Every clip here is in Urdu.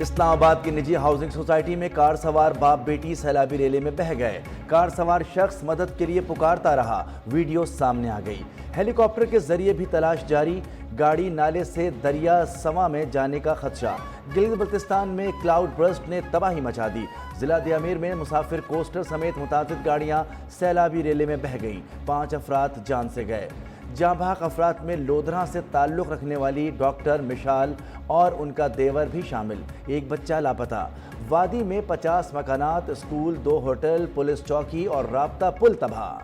اسلام آباد کی نجی ہاؤسنگ سوسائٹی میں کار سوار باپ بیٹی سیلابی ریلے میں بہہ گئے۔ کار سوار شخص مدد کے لیے پکارتا رہا، ویڈیو سامنے آ گئی۔ ہیلی کاپٹر کے ذریعے بھی تلاش جاری، گاڑی نالے سے دریا سواں میں جانے کا خدشہ۔ گلگت بلتستان میں کلاؤڈ برسٹ نے تباہی مچا دی۔ ضلع دیامیر میں مسافر کوسٹر سمیت متعدد گاڑیاں سیلابی ریلے میں بہہ گئیں، 5 افراد جان سے گئے۔ جاں بحق افراد میں لودھراں سے تعلق رکھنے والی ڈاکٹر مشال اور ان کا دیور بھی شامل، ایک بچہ لاپتہ۔ وادی میں 50 مکانات، اسکول، 2 ہوٹل، پولیس چوکی اور رابطہ پل تباہ۔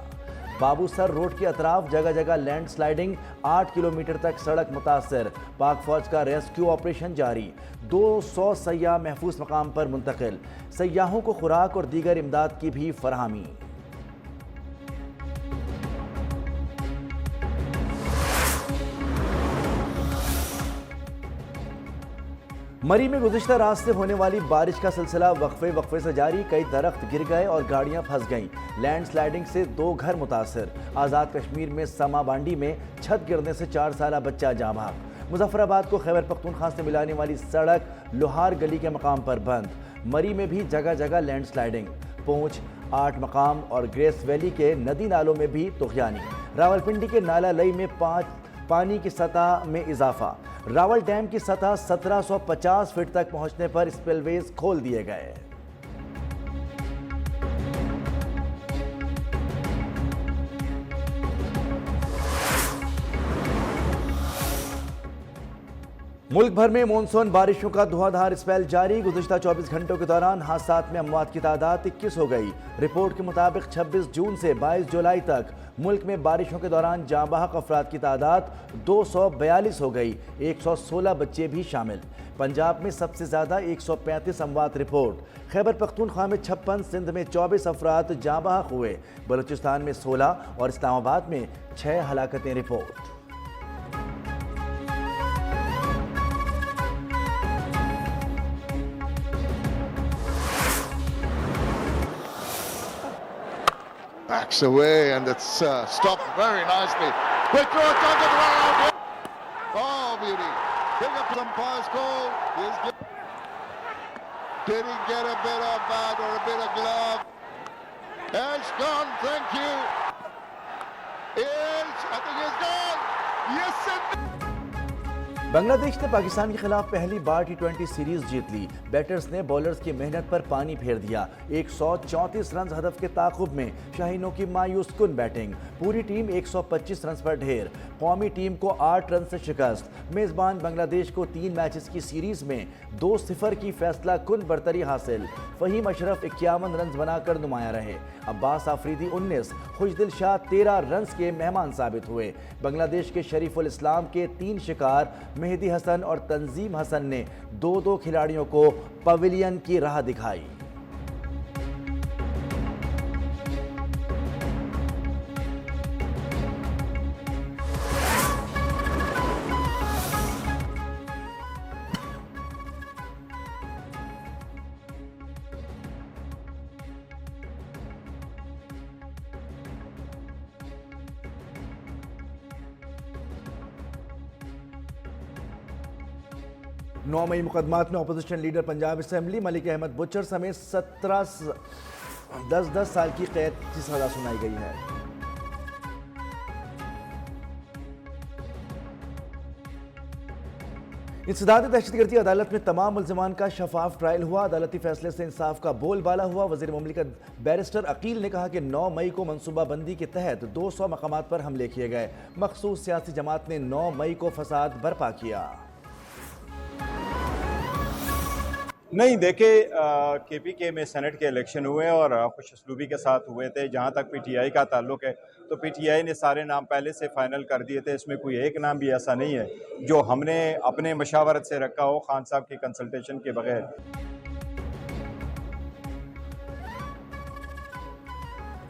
بابو سر روڈ کے اطراف جگہ جگہ لینڈ سلائیڈنگ، 8 کلومیٹر تک سڑک متاثر۔ پاک فوج کا ریسکیو آپریشن جاری، 200 سیاح محفوظ مقام پر منتقل۔ سیاحوں کو خوراک اور دیگر امداد کی بھی فراہمی۔ مری میں گزشتہ رات سے ہونے والی بارش کا سلسلہ وقفے سے جاری، کئی درخت گر گئے اور گاڑیاں پھنس گئیں۔ لینڈ سلائیڈنگ سے 2 گھر متاثر۔ آزاد کشمیر میں سما بانڈی میں چھت گرنے سے 4 سالہ بچہ جاں بحق۔ مظفر آباد کو خیبر پختونخوا سے ملانے والی سڑک لوہار گلی کے مقام پر بند۔ مری میں بھی جگہ جگہ لینڈ سلائیڈنگ، پونچھ، 8 مقام اور گریس ویلی کے ندی نالوں میں بھی طغیانی۔ راولپنڈی کے نالا لئی میں پانی کی سطح میں اضافہ۔ راول ڈیم کی سطح 1750 فٹ تک پہنچنے پر اسپل ویز کھول دیے گئے۔ ملک بھر میں مونسون بارشوں کا دھواں دھار اسپیل جاری، گزشتہ 24 گھنٹوں کے دوران حادثات میں اموات کی تعداد 21 ہو گئی۔ رپورٹ کے مطابق 26 جون سے 22 جولائی تک ملک میں بارشوں کے دوران جاں بحق افراد کی تعداد 242 ہو گئی، 116 بچے بھی شامل۔ پنجاب میں سب سے زیادہ 135 اموات رپورٹ، خیبر پختونخوا میں 56، سندھ میں 24 افراد جاں بحق ہوئے، بلوچستان میں 16 اور اسلام آباد میں 6 ہلاکتیں report. Backs away and it's stopped very nicely. Quick throw, it's on the ground. Oh, beauty. Big up some umpire's call. Did he get a bit of bag or a bit of glove? It's gone, thank you. I think it's gone. Yes, it. بنگلہ دیش نے پاکستان کے خلاف پہلی بار T20 سیریز جیت لی۔ بیٹرز نے بولرز کی محنت پر پانی پھیر دیا، 134 رنز ہدف کے تعاقب میں شاہینوں کی مایوس کن بیٹنگ، پوری ٹیم 125 رنز پر ڈھیر، قومی ٹیم کو 8 رن سے شکست۔ میزبان بنگلہ دیش کو 3 میچز کی سیریز میں 2-0 کی فیصلہ کن برتری حاصل۔ فہیم اشرف 51 رنز بنا کر نمایاں رہے، عباس آفریدی 19، خوشدل شاہ 13 رنز کے مہمان ثابت ہوئے۔ بنگلہ دیش کے شریف الاسلام کے 3 شکار مہدی حسن اور تنظیم حسن نے 2 کھلاڑیوں کو پویلین کی راہ دکھائی۔ نو مئی مقدمات میں opposition leader Punjab assembly Malik Ahmad Butcher سمیت 10 سال کی قید کی سزا سنائی گئی ہے۔ انسداد دہشت گردی عدالت میں تمام ملزمان کا شفاف ٹرائل ہوا، عدالتی فیصلے سے انصاف کا بول بالا ہوا۔ وزیر مملکت بیرسٹر عقیل نے کہا کہ 9 مئی کو منصوبہ بندی کے تحت 200 مقامات پر حملے کیے گئے، مخصوص سیاسی جماعت نے 9 مئی کو فساد برپا کیا۔ نہیں دیکھیں، کے پی کے میں سینٹ کے الیکشن ہوئے اور خوش اسلوبی کے ساتھ ہوئے تھے۔ جہاں تک پی ٹی آئی کا تعلق ہے تو پی ٹی آئی نے سارے نام پہلے سے فائنل کر دیے تھے، اس میں کوئی ایک نام بھی ایسا نہیں ہے جو ہم نے اپنے مشاورت سے رکھا ہو خان صاحب کی کنسلٹیشن کے بغیر۔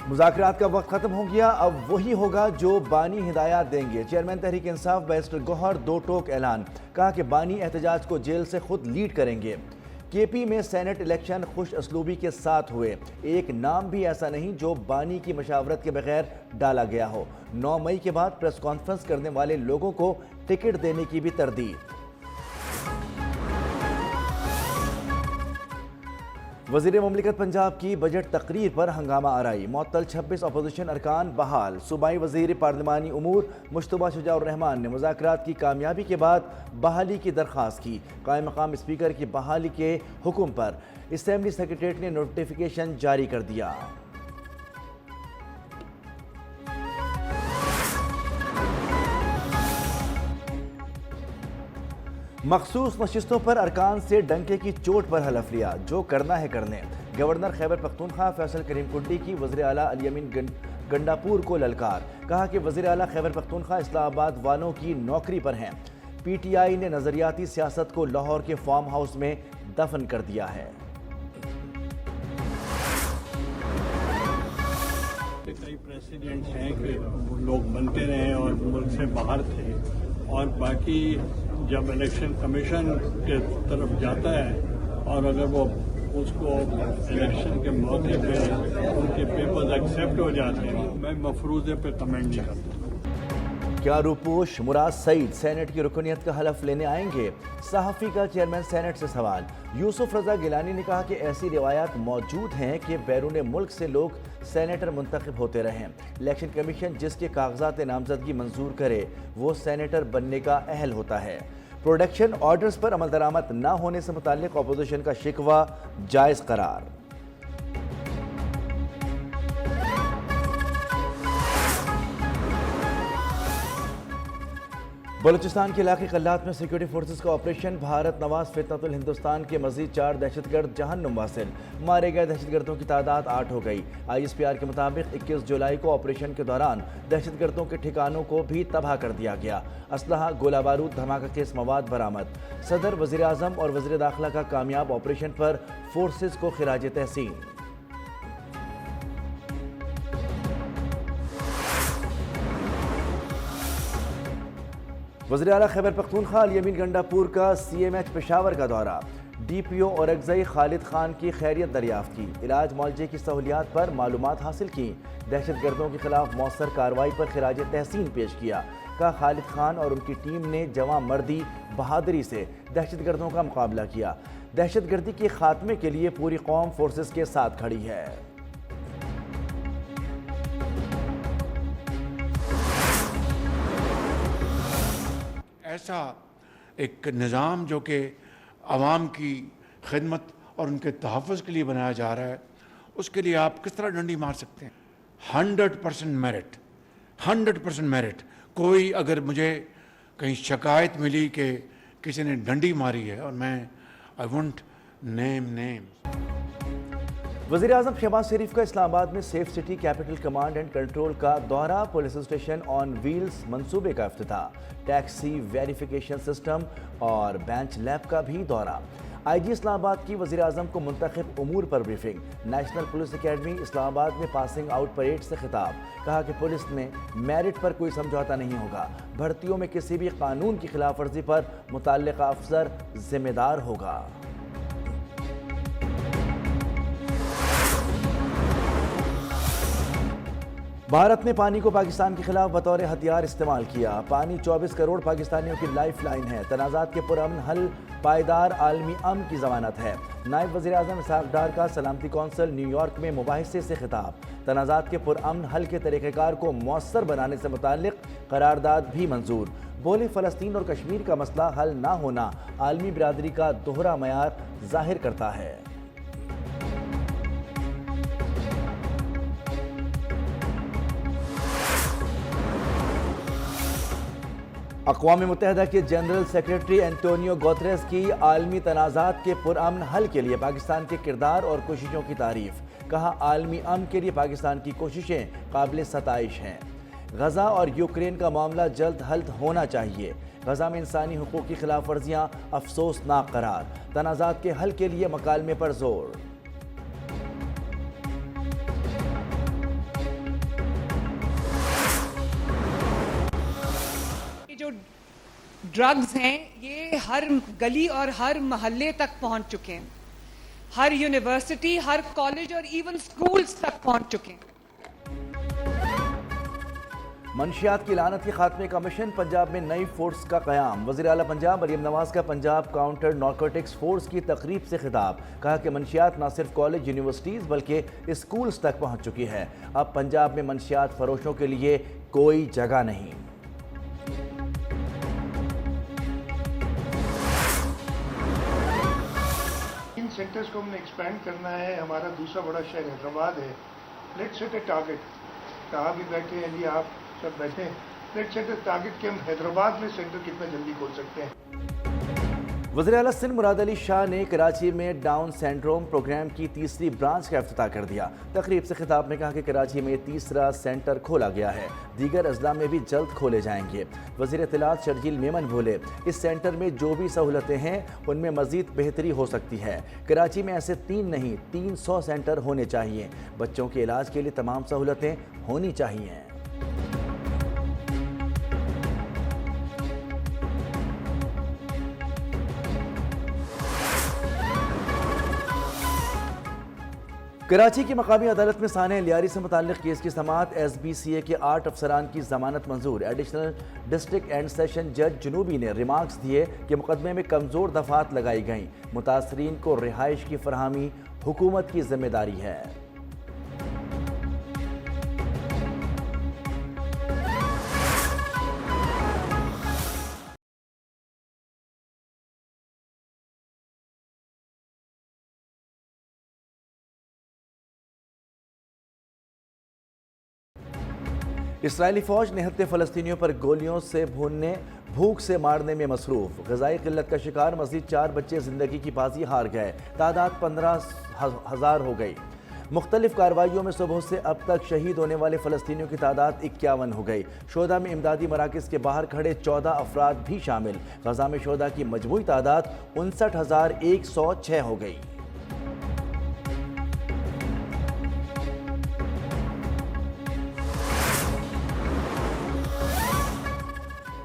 مذاکرات کا وقت ختم ہو گیا، اب وہی ہوگا جو بانی ہدایات دیں گے۔ چیئرمین تحریک انصاف بیرسٹر گوہر 2 ٹوک اعلان، کہا کہ بانی احتجاج کو جیل سے خود لیڈ کریں گے۔ کے پی میں سینٹ الیکشن خوش اسلوبی کے ساتھ ہوئے، ایک نام بھی ایسا نہیں جو بانی کی مشاورت کے بغیر ڈالا گیا ہو۔ 9 مئی کے بعد پریس کانفرنس کرنے والے لوگوں کو ٹکٹ دینے کی بھی تردید۔ وزیر مملکت پنجاب کی بجٹ تقریر پر ہنگامہ آرائی، معطل 26 اپوزیشن ارکان بحال۔ صوبائی وزیر پارلیمانی امور مشتبہ شجاع الرحمان نے مذاکرات کی کامیابی کے بعد بحالی کی درخواست کی۔ قائم مقام اسپیکر کی بحالی کے حکم پر اسمبلی سیکریٹریٹ نے نوٹیفیکیشن جاری کر دیا۔ مخصوص نشستوں پر ارکان سے ڈنکے کی چوٹ پر حلف لیا، جو کرنا ہے کرنے۔ گورنر خیبر پختونخوا فیصل کریم کنڈی کی وزیر اعلیٰ الیمین گنڈاپور کو للکار، کہا کہ وزیر اعلیٰ خیبر پختونخوا اسلام آباد والوں کی نوکری پر ہیں۔ پی ٹی آئی نے نظریاتی سیاست کو لاہور کے فارم ہاؤس میں دفن کر دیا ہے۔ کئی پریسیڈنٹس ہیں کہ لوگ بنتے رہے اور ملک سے باہر تھے، اور باقی جب الیکشن کمیشن کے طرف جاتا ہے اور اگر وہ اس کو الیکشن کے موقع پہ ان کے پیپرز ایکسیپٹ ہو جاتے ہیں، میں مفروضے پہ کمنٹ نہیں کرتا۔ کیا روپوش مراد سعید سینٹ کی رکنیت کا حلف لینے آئیں گے؟ صحافی کا چیئرمین سینٹ سے سوال۔ یوسف رضا گیلانی نے کہا کہ ایسی روایات موجود ہیں کہ بیرون ملک سے لوگ سینیٹر منتخب ہوتے رہیں۔ الیکشن کمیشن جس کے کاغذات نامزدگی منظور کرے وہ سینیٹر بننے کا اہل ہوتا ہے۔ پروڈکشن آرڈرز پر عمل درآمد نہ ہونے سے متعلق اپوزیشن کا شکوہ جائز قرار۔ بلوچستان کے علاقے قلات میں سیکورٹی فورسز کا آپریشن بھارت نواز فتنۃ الہندوستان کے مزید 4 دہشت گرد جہنم واصل۔ مارے گئے دہشت گردوں کی تعداد 8 ہو گئی۔ آئی ایس پی آر کے مطابق 21 جولائی کو آپریشن کے دوران دہشت گردوں کے ٹھکانوں کو بھی تباہ کر دیا گیا۔ اسلحہ، گولہ بارود، دھماکہ خیز مواد برآمد۔ صدر، وزیر اعظم اور وزیر داخلہ کا کامیاب آپریشن پر فورسز کو خراج تحسین۔ وزیر اعلیٰ خیبر پختونخوا الیمین گنڈاپور کا سی ایم ایچ پشاور کا دورہ۔ ڈی پی او اورکزئی خالد خان کی خیریت دریافت کی، علاج معالجے کی سہولیات پر معلومات حاصل کی، دہشت گردوں کے خلاف مؤثر کارروائی پر خراج تحسین پیش کیا۔ کہا خالد خان اور ان کی ٹیم نے جواں مردی بہادری سے دہشت گردوں کا مقابلہ کیا۔ دہشت گردی کے خاتمے کے لیے پوری قوم فورسز کے ساتھ کھڑی ہے۔ ایسا ایک نظام جو کہ عوام کی خدمت اور ان کے تحفظ کے لیے بنایا جا رہا ہے، اس کے لیے آپ کس طرح ڈنڈی مار سکتے ہیں؟ 100% میرٹ، 100% میرٹ۔ کوئی اگر مجھے کہیں شکایت ملی کہ کسی نے ڈنڈی ماری ہے، اور میں I won't name names۔ وزیر اعظم شہباز شریف کا اسلام آباد میں safe city capital command and control کا دورہ، پولیس اسٹیشن آن ویلز منصوبے کا افتتاح، ٹیکسی ویریفیکیشن سسٹم اور بینچ لیب کا بھی دورہ۔ آئی جی اسلام آباد کی وزیر اعظم کو منتخب امور پر بریفنگ۔ نیشنل پولیس اکیڈمی اسلام آباد میں پاسنگ آؤٹ پریڈ سے خطاب، کہا کہ پولیس میں میرٹ پر کوئی سمجھوتہ نہیں ہوگا، بھرتیوں میں کسی بھی قانون کی خلاف ورزی پر متعلقہ افسر ذمہ دار ہوگا۔ بھارت نے پانی کو پاکستان کے خلاف بطور ہتھیار استعمال کیا۔ پانی 24 کروڑ پاکستانیوں کی لائف لائن ہے، تنازعات کے پرامن حل پائیدار عالمی امن کی ضمانت ہے۔ نائب وزیر اعظم اسحاق ڈار کا سلامتی کونسل نیو یارک میں مباحثے سے خطاب، تنازعات کے پرامن حل کے طریقہ کار کو مؤثر بنانے سے متعلق قرارداد بھی منظور۔ بولے فلسطین اور کشمیر کا مسئلہ حل نہ ہونا عالمی برادری کا دوہرا معیار ظاہر کرتا ہے۔ اقوام متحدہ کے جنرل سیکریٹری انٹونیو گوتریس کی عالمی تنازعات کے پرامن حل کے لیے پاکستان کے کردار اور کوششوں کی تعریف، کہا عالمی امن کے لیے پاکستان کی کوششیں قابل ستائش ہیں۔ غزہ اور یوکرین کا معاملہ جلد حل ہونا چاہیے، غزہ میں انسانی حقوق کی خلاف ورزیاں افسوسناک قرار، تنازعات کے حل کے لیے مکالمے پر زور۔ جو ڈرگز ہیں یہ ہر گلی اور ہر محلے تک پہنچ چکے ہیں، ہر یونیورسٹی، ہر کالج اور ایون سکولز تک پہنچ چکے ہیں۔ منشیات کی لعنت کے خاتمے کا مشن، پنجاب میں نئی فورس کا قیام۔ وزیر اعلیٰ پنجاب مریم نواز کا پنجاب کاؤنٹر نارکوٹکس فورس کی تقریب سے خطاب، کہا کہ منشیات نہ صرف کالج یونیورسٹیز بلکہ اسکولز تک پہنچ چکی ہے، اب پنجاب میں منشیات فروشوں کے لیے کوئی جگہ نہیں۔ ان سینٹرز کو ہم نے ایکسپینڈ کرنا ہے۔ ہمارا دوسرا بڑا شہر حیدرآباد ہے۔ لیٹس سیٹ اے ٹارگٹ، کہاں بھی بیٹھے ہیں جی، آپ سب بیٹھے ہیں، لیٹس سیٹ اے ٹارگٹ کہ ہم حیدرآباد میں سینٹر کتنا جلدی کھول سکتے ہیں۔ وزیر اعلیٰ سندھ مراد علی شاہ نے کراچی میں ڈاؤن سینڈروم پروگرام کی تیسری برانچ کا افتتاح کر دیا۔ تقریب سے خطاب میں کہا کہ کراچی میں تیسرا سینٹر کھولا گیا ہے، دیگر اضلاع میں بھی جلد کھولے جائیں گے۔ وزیر اطلاعات شرجیل میمن بولے، اس سینٹر میں جو بھی سہولتیں ہیں ان میں مزید بہتری ہو سکتی ہے۔ کراچی میں ایسے 3 نہیں 300 سینٹر ہونے چاہیے، بچوں کے علاج کے لیے تمام سہولتیں ہونی چاہیے۔ کراچی کی مقامی عدالت میں سانحہ لیاری سے متعلق کیس کی سماعت، ایس بی سی اے کے 8 افسران کی ضمانت منظور۔ ایڈیشنل ڈسٹرکٹ اینڈ سیشن جج جنوبی نے ریمارکس دیے کہ مقدمے میں کمزور دفعات لگائی گئیں، متاثرین کو رہائش کی فراہمی حکومت کی ذمہ داری ہے۔ اسرائیلی فوج نہتے فلسطینیوں پر گولیوں سے بھوننے، بھوک سے مارنے میں مصروف۔ غذائی قلت کا شکار مزید 4 بچے زندگی کی بازی ہار گئے، تعداد 15,000 ہو گئی۔ مختلف کارروائیوں میں صبح سے اب تک شہید ہونے والے فلسطینیوں کی تعداد 51 ہو گئی۔ شہداء میں امدادی مراکز کے باہر کھڑے 14 افراد بھی شامل۔ غزہ میں شہداء کی مجموعی تعداد 59,106 ہو گئی۔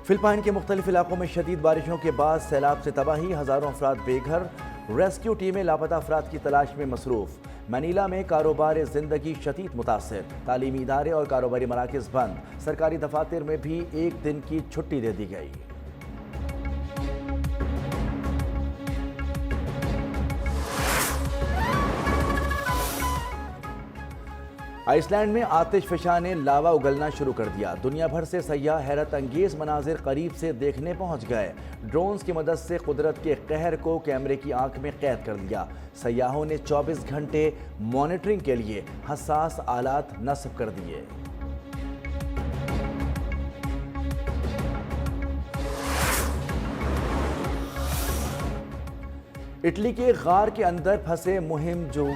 فلپائن کے مختلف علاقوں میں شدید بارشوں کے بعد سیلاب سے تباہی، ہزاروں افراد بے گھر، ریسکیو ٹیمیں لاپتہ افراد کی تلاش میں مصروف۔ منیلا میں کاروبار زندگی شدید متاثر، تعلیمی ادارے اور کاروباری مراکز بند، سرکاری دفاتر میں بھی 1 دن کی چھٹی دے دی گئی۔ آئس لینڈ میں آتش فشاں نے لاوا اگلنا شروع کر دیا، دنیا بھر سے سیاح حیرت انگیز مناظر قریب سے دیکھنے پہنچ گئے۔ ڈرونز کی مدد سے قدرت کے قہر کو کیمرے کی آنکھ میں قید کر لیا۔ سیاحوں نے 24 گھنٹے مانیٹرنگ کے لیے حساس آلات نصب کر دیے۔ اٹلی کے غار کے اندر پھنسے مہم جو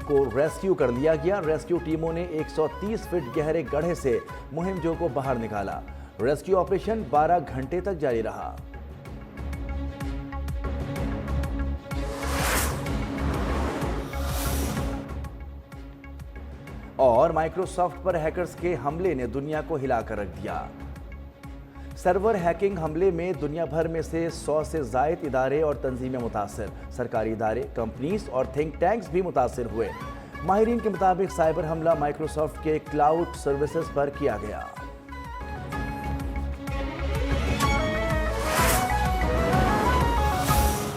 کو ریسکیو کر لیا گیا۔ ریسکیو ٹیموں نے 130 فٹ گہرے گڑھے سے مہم جو کو باہر نکالا۔ ریسکیو آپریشن 12 گھنٹے تک جاری رہا۔ اور مائیکروسافٹ پر ہیکرز کے حملے نے دنیا کو ہلا کر رکھ دیا۔ سرور ہیکنگ حملے میں دنیا بھر میں سے 100 سے زائد ادارے اور تنظیمیں متاثر، سرکاری ادارے، کمپنیز اور تھنک ٹینکس بھی متاثر ہوئے۔ ماہرین کے مطابق سائبر حملہ مائیکروسافٹ کے کلاؤڈ سروسز پر کیا گیا۔